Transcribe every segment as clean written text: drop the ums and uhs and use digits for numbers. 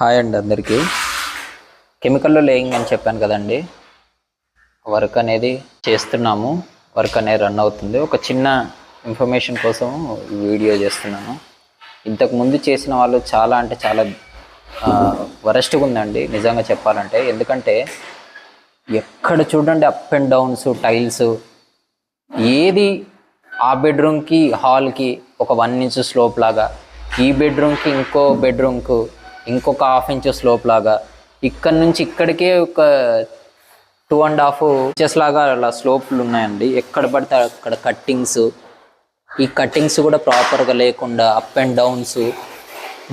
Hi అండి అందరికీ. కెమికల్లో laying అని చెప్పాను కదండి, వర్క్ అనేది చేస్తున్నాము. వర్క్ అనేది రన్ అవుతుంది. ఒక చిన్న ఇన్ఫర్మేషన్ కోసం వీడియో చేస్తున్నాను. ఇంతకుముందు చేసిన వాళ్ళు చాలా అంటే చాలా వరస్ట్గా ఉందండి నిజంగా చెప్పాలంటే. ఎందుకంటే ఎక్కడ చూడండి అప్ అండ్ డౌన్స్, టైల్స్, ఏది ఆ బెడ్రూమ్కి హాల్కి ఒక 1 ఇంచ్ స్లోప్ లాగా, ఈ బెడ్రూమ్కి ఇంకో బెడ్రూమ్కు ఇంకొక 1/2 ఇంచ్ స్లోప్ లాగా, ఇక్కడ నుంచి ఇక్కడికే ఒక 2.5 ఇంచెస్ లాగా అలా స్లోప్లు ఉన్నాయండి. ఎక్కడ పడితే అక్కడ కట్టింగ్స్, ఈ కట్టింగ్స్ కూడా ప్రాపర్గా లేకుండా అప్ అండ్ డౌన్స్,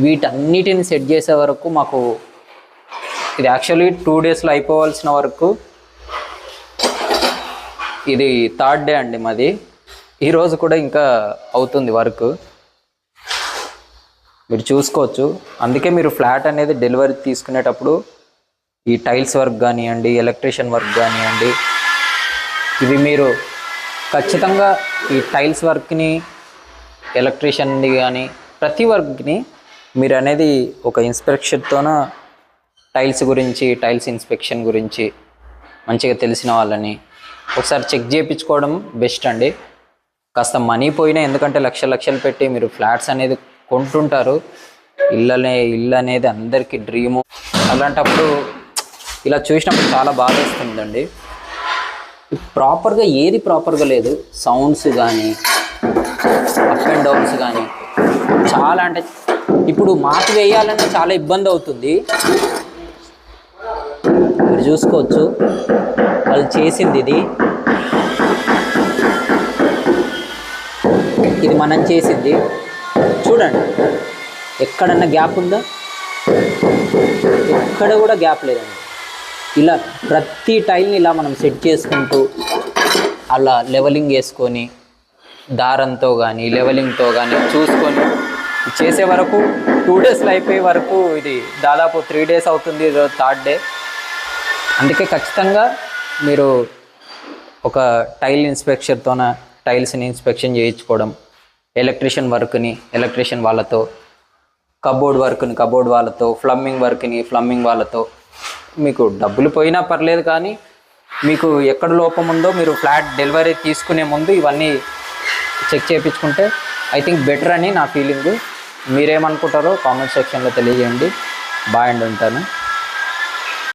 వీటన్నిటిని సెట్ చేసే వరకు మాకు ఇది యాక్చువల్లీ 2 డేస్లో అయిపోవాల్సిన వరకు ఇది 3rd డే అండి మాది. ఈరోజు కూడా ఇంకా అవుతుంది వర్క్, మీరు చూసుకోవచ్చు. అందుకే మీరు ఫ్లాట్ అనేది డెలివరీ తీసుకునేటప్పుడు ఈ టైల్స్ వర్క్ కానివ్వండి, ఎలక్ట్రీషియన్ వర్క్ కానివ్వండి, ఇవి మీరు ఖచ్చితంగా ఈ టైల్స్ వర్క్ని, ఎలక్ట్రీషియన్ది కానీ ప్రతి వర్క్ని మీరు అనేది ఒక ఇన్స్పెక్షన్తోన టైల్స్ గురించి, టైల్స్ ఇన్స్పెక్షన్ గురించి మంచిగా తెలిసిన వాళ్ళని ఒకసారి చెక్ చేయించుకోవడం బెస్ట్ అండి. కాస్త మనీ పోయినా, ఎందుకంటే లక్షలు పెట్టి మీరు ఫ్లాట్స్ అనేది కొంటుంటారు. ఇల్లు అనేది అందరికీ డ్రీము. అలాంటప్పుడు ఇలా చూసినప్పుడు చాలా బాధ వస్తుందండి. ఏది ప్రాపర్గా లేదు. సౌండ్స్ కానీ, అప్ అండ్ డౌన్స్ కానీ చాలా అంటే ఇప్పుడు మాకు వేయాలన్నా చాలా ఇబ్బంది అవుతుంది. మీరు చూసుకోవచ్చు వాళ్ళు చేసింది ఇది మనం చేసింది. చూడండి ఎక్కడన్నా గ్యాప్ ఉందా? ఎక్కడ కూడా గ్యాప్ లేదండి. ఇలా ప్రతి టైల్ని ఇలా మనం సెట్ చేసుకుంటూ అలా లెవెలింగ్ వేసుకొని, దారంతో కానీ లెవెలింగ్తో కానీ చూసుకొని చేసే వరకు 2 డేస్లో అయిపోయే వరకు ఇది దాదాపు 3 డేస్ అవుతుంది. ఈరోజు 3rd డే. అందుకే ఖచ్చితంగా మీరు ఒక టైల్ ఇన్స్పెక్షన్తోన టైల్స్ని ఇన్స్పెక్షన్ చేయించుకోవడం, ఎలక్ట్రీషియన్ వర్క్ని ఎలక్ట్రీషియన్ వాళ్ళతో, కబోర్డ్ వర్క్ని కబోర్డ్ వాళ్ళతో, ప్లంబింగ్ వాళ్ళతో. మీకు డబ్బులు పోయినా పర్లేదు, కానీ మీకు ఎక్కడ లోపం ఉందో మీరు ఫ్లాట్ డెలివరీ తీసుకునే ముందు ఇవన్నీ చెక్ చేయించుకుంటే ఐ థింక్ బెటర్ అని నా ఫీలింగు. మీరేమనుకుంటారో కామెంట్ సెక్షన్లో తెలియజేయండి. బాయ్ అండి, ఉంటాను.